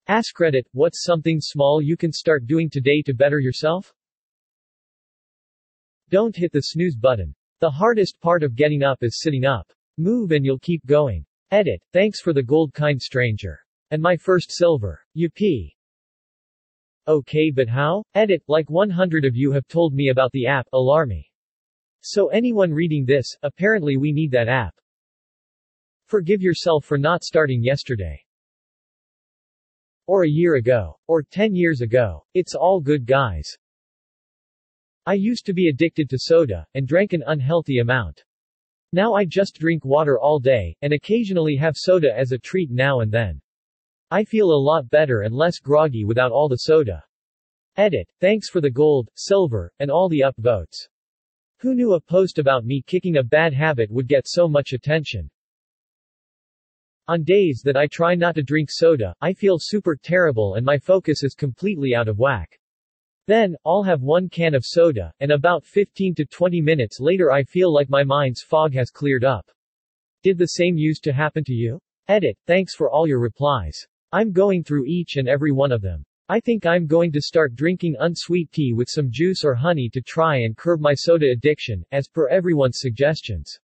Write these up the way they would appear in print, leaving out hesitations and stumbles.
Askreddit, what's something small you can start doing today to better yourself? Don't hit the snooze button. The hardest part of getting up is sitting up. Move and you'll keep going. Edit, thanks for the gold, kind stranger. And my first silver. Yuppie. Okay, but how? Edit, like 100 of you have told me about the app, Alarmy. So anyone reading this, apparently we need that app. Forgive yourself for not starting yesterday. Or a year ago. Or 10 years ago. It's all good, guys. I used to be addicted to soda, and drank an unhealthy amount. Now I just drink water all day, and occasionally have soda as a treat now and then. I feel a lot better and less groggy without all the soda. Edit, thanks for the gold, silver, and all the up votes. Who knew a post about me kicking a bad habit would get so much attention? On days that I try not to drink soda, I feel super terrible and my focus is completely out of whack. Then, I'll have one can of soda, and about 15 to 20 minutes later I feel like my mind's fog has cleared up. Did the same used to happen to you? Edit, thanks for all your replies. I'm going through each and every one of them. I think I'm going to start drinking unsweet tea with some juice or honey to try and curb my soda addiction, as per everyone's suggestions.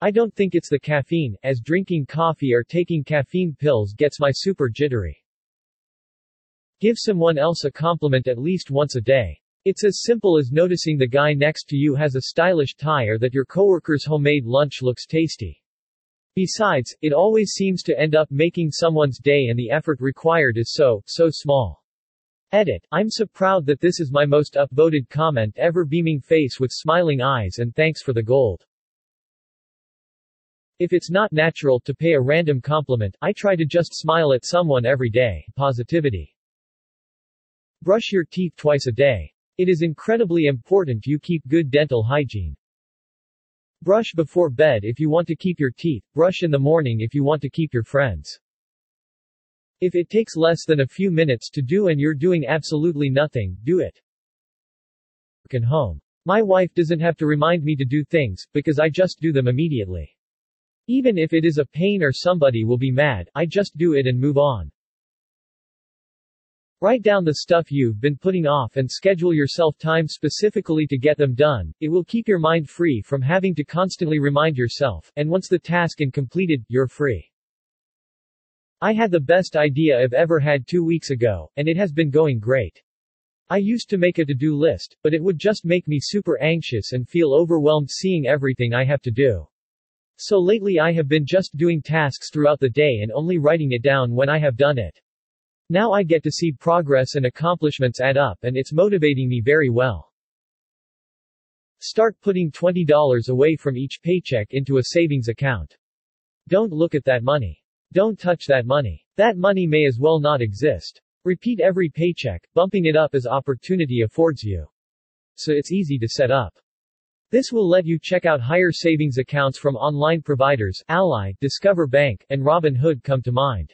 I don't think it's the caffeine, as drinking coffee or taking caffeine pills gets my super jittery. Give someone else a compliment at least once a day. It's as simple as noticing the guy next to you has a stylish tie or that your coworker's homemade lunch looks tasty. Besides, it always seems to end up making someone's day and the effort required is so small. Edit, I'm so proud that this is my most upvoted comment ever, beaming face with smiling eyes, and thanks for the gold. If it's not natural to pay a random compliment, I try to just smile at someone every day. Positivity. Brush your teeth twice a day. It is incredibly important you keep good dental hygiene. Brush before bed if you want to keep your teeth, brush in the morning if you want to keep your friends. If it takes less than a few minutes to do and you're doing absolutely nothing, do it. Work and home. My wife doesn't have to remind me to do things, because I just do them immediately. Even if it is a pain or somebody will be mad, I just do it and move on. Write down the stuff you've been putting off and schedule yourself time specifically to get them done. It will keep your mind free from having to constantly remind yourself, and once the task is completed, you're free. I had the best idea I've ever had 2 weeks ago, and it has been going great. I used to make a to-do list, but it would just make me super anxious and feel overwhelmed seeing everything I have to do. So lately I have been just doing tasks throughout the day and only writing it down when I have done it. Now I get to see progress and accomplishments add up, and it's motivating me very well. Start putting $20 away from each paycheck into a savings account. Don't look at that money. Don't touch that money. That money may as well not exist. Repeat every paycheck, bumping it up as opportunity affords you. So it's easy to set up. This will let you check out higher savings accounts from online providers. Ally, Discover Bank, and Robinhood come to mind.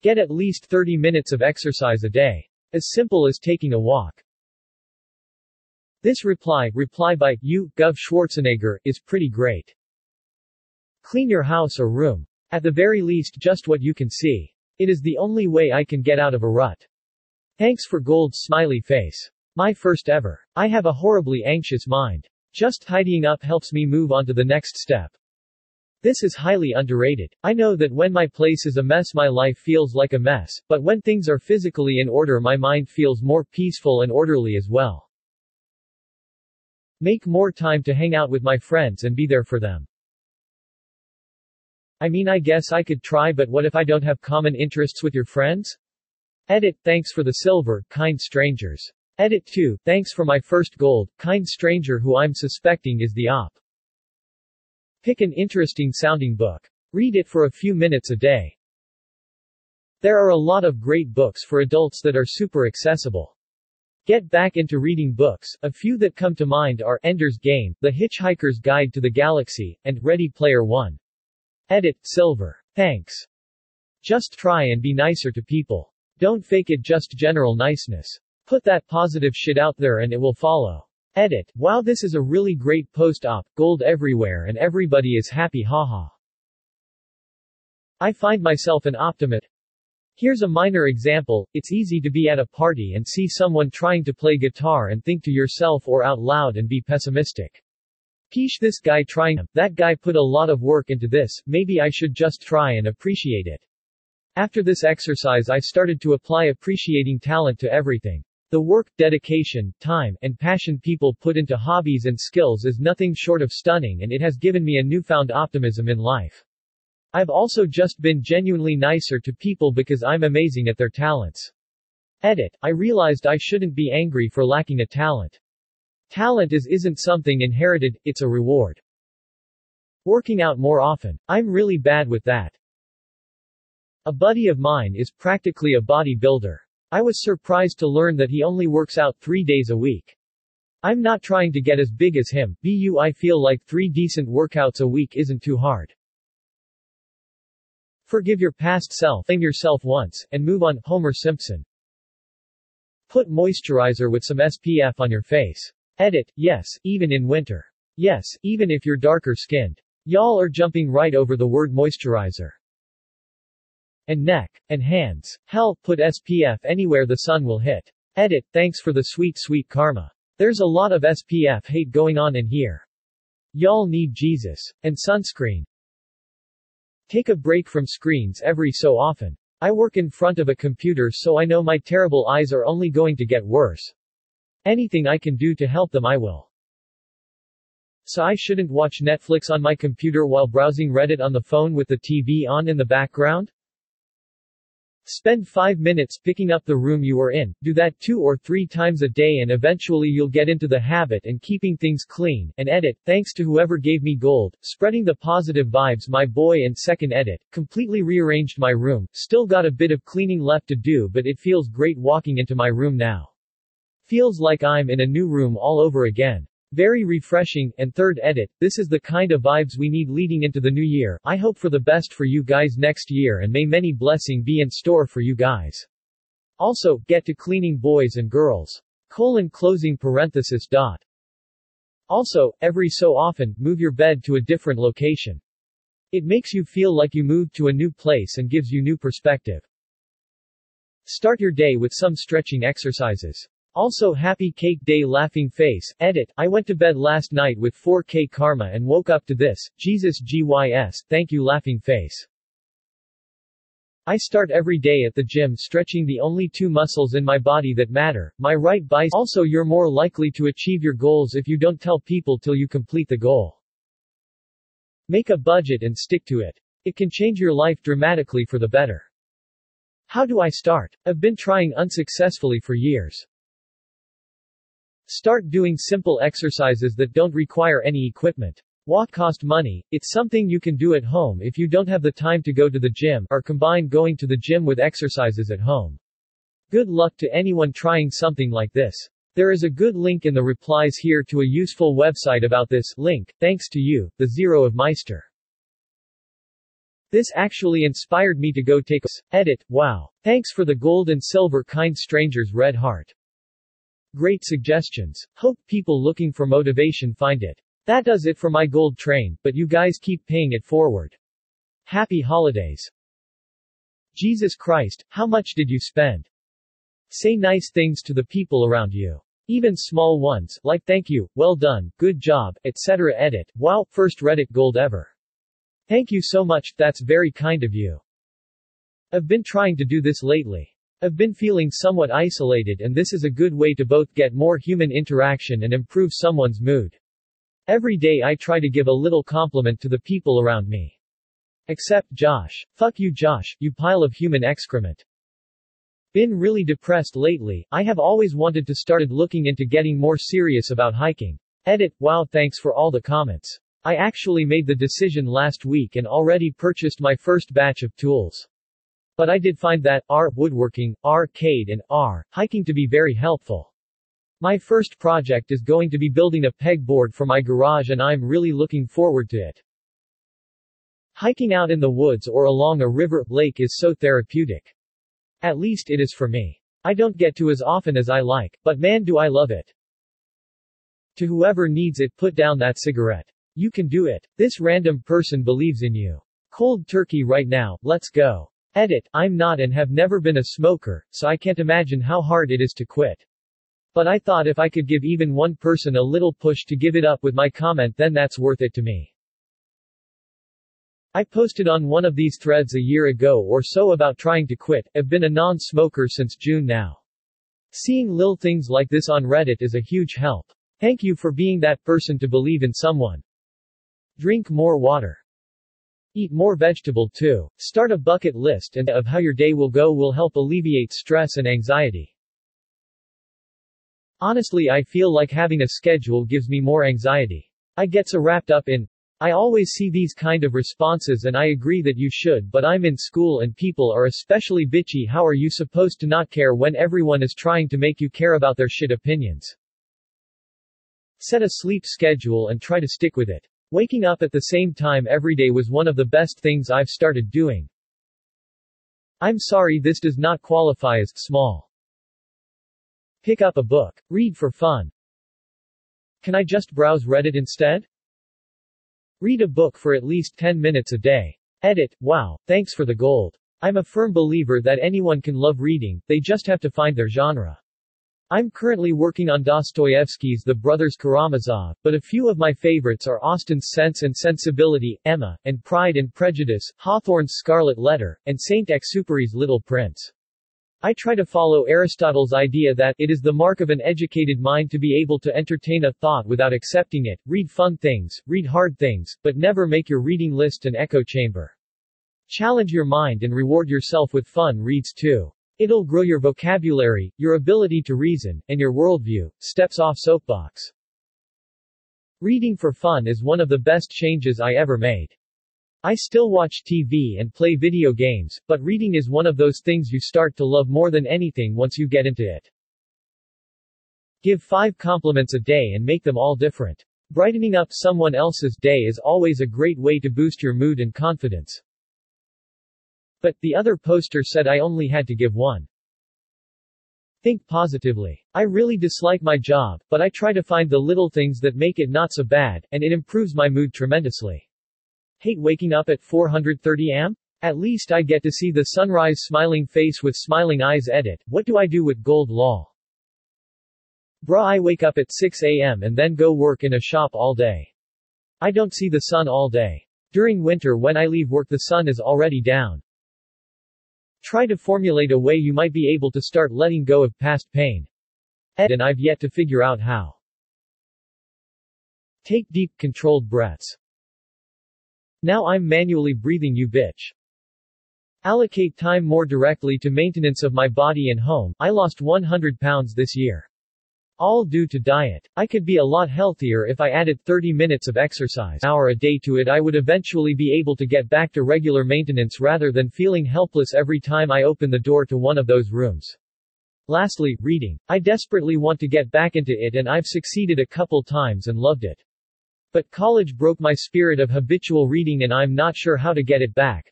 Get at least 30 minutes of exercise a day. As simple as taking a walk. This reply by you, Gov Schwarzenegger, is pretty great. Clean your house or room. At the very least just what you can see. It is the only way I can get out of a rut. Thanks for gold, smiley face. My first ever. I have a horribly anxious mind. Just tidying up helps me move on to the next step. This is highly underrated. I know that when my place is a mess my life feels like a mess, but when things are physically in order my mind feels more peaceful and orderly as well. Make more time to hang out with my friends and be there for them. I mean, I guess I could try, but what if I don't have common interests with your friends? Edit, thanks for the silver, kind strangers. Edit 2, thanks for my first gold, kind stranger who I'm suspecting is the op. Pick an interesting sounding book. Read it for a few minutes a day. There are a lot of great books for adults that are super accessible. Get back into reading books. A few that come to mind are Ender's Game, The Hitchhiker's Guide to the Galaxy, and Ready Player One. Edit, silver. Thanks. Just try and be nicer to people. Don't fake it, just general niceness. Put that positive shit out there and it will follow. Edit, wow, this is a really great post op, gold everywhere and everybody is happy, haha. I find myself an optimist. Here's a minor example. It's easy to be at a party and see someone trying to play guitar and think to yourself or out loud and be pessimistic. Peesh, this guy trying, that guy put a lot of work into this, maybe I should just try and appreciate it. After this exercise I started to apply appreciating talent to everything. The work, dedication, time, and passion people put into hobbies and skills is nothing short of stunning, and it has given me a newfound optimism in life. I've also just been genuinely nicer to people because I'm amazing at their talents. Edit. I realized I shouldn't be angry for lacking a talent. Talent isn't something inherited, it's a reward. Working out more often. I'm really bad with that. A buddy of mine is practically a bodybuilder. I was surprised to learn that he only works out 3 days a week. I'm not trying to get as big as him, but I feel like 3 decent workouts a week isn't too hard. Forgive your past self, blame yourself once, and move on. Homer Simpson. Put moisturizer with some SPF on your face. Edit. Yes, even in winter. Yes, even if you're darker skinned. Y'all are jumping right over the word moisturizer. And neck. And hands. Hell, put SPF anywhere the sun will hit. Edit. Thanks for the sweet karma. There's a lot of SPF hate going on in here. Y'all need Jesus. And sunscreen. Take a break from screens every so often. I work in front of a computer, so I know my terrible eyes are only going to get worse. Anything I can do to help them I will. So I shouldn't watch Netflix on my computer while browsing Reddit on the phone with the TV on in the background? Spend 5 minutes picking up the room you are in. Do that 2 or 3 times a day and eventually you'll get into the habit and keeping things clean. And edit. Thanks to whoever gave me gold, spreading the positive vibes my boy. And second edit. Completely rearranged my room. Still got a bit of cleaning left to do, but it feels great walking into my room now. Feels like I'm in a new room all over again. Very refreshing. And third edit. This is the kind of vibes we need leading into the new year. I hope for the best for you guys next year and may many blessing be in store for you guys. Also, get to cleaning boys and girls. Closing parenthesis dot. Also, every so often, move your bed to a different location. It makes you feel like you moved to a new place and gives you new perspective. Start your day with some stretching exercises. Also, happy cake day. Laughing face. Edit. I went to bed last night with 4K karma and woke up to this. Jesus GYS. Thank you. Laughing face. I start every day at the gym stretching the only 2 muscles in my body that matter, my right bicep. Also, you're more likely to achieve your goals if you don't tell people till you complete the goal. Make a budget and stick to it. It can change your life dramatically for the better. How do I start? I've been trying unsuccessfully for years. Start doing simple exercises that don't require any equipment. Won't cost money. It's something you can do at home if you don't have the time to go to the gym, or combine going to the gym with exercises at home. Good luck to anyone trying something like this. There is a good link in the replies here to a useful website about this. Link. Thanks to you, the Zero of Meister. This actually inspired me to go take a edit. Wow. Thanks for the gold and silver kind strangers. Red heart. Great suggestions. Hope people looking for motivation find it. That does it for my gold train, but you guys keep paying it forward. Happy holidays. Jesus Christ, how much did you spend? Say nice things to the people around you. Even small ones, like thank you, well done, good job, etc. Edit. Wow, first Reddit gold ever. Thank you so much, that's very kind of you. I've been trying to do this lately. I've been feeling somewhat isolated, and this is a good way to both get more human interaction and improve someone's mood. Every day I try to give a little compliment to the people around me. Except Josh. Fuck you Josh, you pile of human excrement. Been really depressed lately. I have always wanted to started looking into getting more serious about hiking. Edit. Wow, thanks for all the comments. I actually made the decision last week and already purchased my first batch of tools. But I did find that woodworking, arcade and hiking to be very helpful. My first project is going to be building a pegboard for my garage and I'm really looking forward to it. Hiking out in the woods or along a river, lake is so therapeutic. At least it is for me. I don't get to as often as I like, but man do I love it. To whoever needs it, put down that cigarette. You can do it. This random person believes in you. Cold turkey right now, let's go. Edit, I'm not and have never been a smoker, so I can't imagine how hard it is to quit. But I thought if I could give even one person a little push to give it up with my comment, then that's worth it to me. I posted on one of these threads a year ago or so about trying to quit. I've been a non-smoker since June now. Seeing little things like this on Reddit is a huge help. Thank you for being that person to believe in someone. Drink more water. Eat more vegetable too. Start a bucket list and of how your day will go will help alleviate stress and anxiety. Honestly, I feel like having a schedule gives me more anxiety. I get so wrapped up in. I always see these kind of responses and I agree that you should, but I'm in school and people are especially bitchy. How are you supposed to not care when everyone is trying to make you care about their shit opinions? Set a sleep schedule and try to stick with it. Waking up at the same time every day was one of the best things I've started doing. I'm sorry, this does not qualify as small. Pick up a book. Read for fun. Can I just browse Reddit instead? Read a book for at least 10 minutes a day. Edit, wow, thanks for the gold. I'm a firm believer that anyone can love reading, they just have to find their genre. I'm currently working on Dostoevsky's The Brothers Karamazov, but a few of my favorites are Austen's Sense and Sensibility, Emma, and Pride and Prejudice, Hawthorne's Scarlet Letter, and Saint-Exupéry's Little Prince. I try to follow Aristotle's idea that it is the mark of an educated mind to be able to entertain a thought without accepting it. Read fun things, read hard things, but never make your reading list an echo chamber. Challenge your mind and reward yourself with fun reads too. It'll grow your vocabulary, your ability to reason, and your worldview. Steps off soapbox. Reading for fun is one of the best changes I ever made. I still watch TV and play video games, but reading is one of those things you start to love more than anything once you get into it. Give 5 compliments a day and make them all different. Brightening up someone else's day is always a great way to boost your mood and confidence. But, the other poster said I only had to give one. Think positively. I really dislike my job, but I try to find the little things that make it not so bad, and it improves my mood tremendously. Hate waking up at 4:30 am? At least I get to see the sunrise smiling face with smiling eyes. Edit, what do I do with gold lol? Bruh, I wake up at 6 am and then go work in a shop all day. I don't see the sun all day. During winter when I leave work the sun is already down. Try to formulate a way you might be able to start letting go of past pain. And I've yet to figure out how. Take deep, controlled breaths. Now I'm manually breathing, you bitch. Allocate time more directly to maintenance of my body and home. I lost 100 pounds this year. All due to diet. I could be a lot healthier if I added 30 minutes of exercise hour a day to it. I would eventually be able to get back to regular maintenance rather than feeling helpless every time I open the door to one of those rooms. Lastly, reading. I desperately want to get back into it and I've succeeded a couple times and loved it. But college broke my spirit of habitual reading and I'm not sure how to get it back.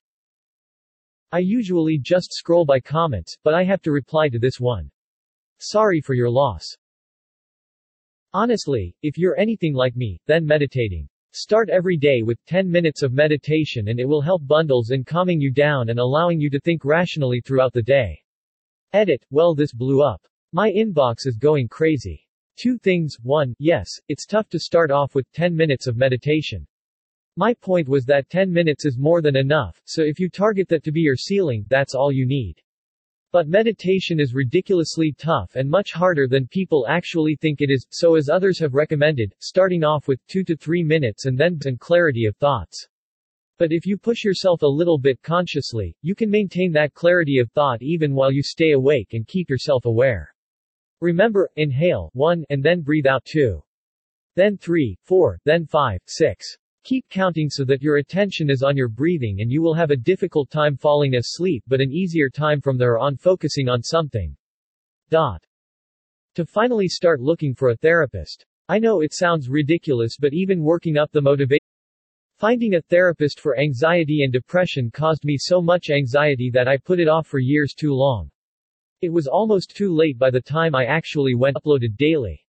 I usually just scroll by comments, but I have to reply to this one. Sorry for your loss. Honestly, if you're anything like me, then meditating. Start every day with 10 minutes of meditation and it will help bundles in calming you down and allowing you to think rationally throughout the day. Edit, well this blew up. My inbox is going crazy. 2 things. 1, yes, it's tough to start off with 10 minutes of meditation. My point was that 10 minutes is more than enough, so if you target that to be your ceiling, that's all you need. But meditation is ridiculously tough and much harder than people actually think it is, so as others have recommended, starting off with 2 to 3 minutes and then clarity of thoughts. But if you push yourself a little bit consciously, you can maintain that clarity of thought even while you stay awake and keep yourself aware. Remember, inhale 1 and then breathe out 2. Then 3, 4, then 5, 6. Keep counting so that your attention is on your breathing and you will have a difficult time falling asleep but an easier time from there on focusing on something. To finally start looking for a therapist. I know it sounds ridiculous but even working up the motivation. Finding a therapist for anxiety and depression caused me so much anxiety that I put it off for years too long. It was almost too late by the time I actually went uploaded daily.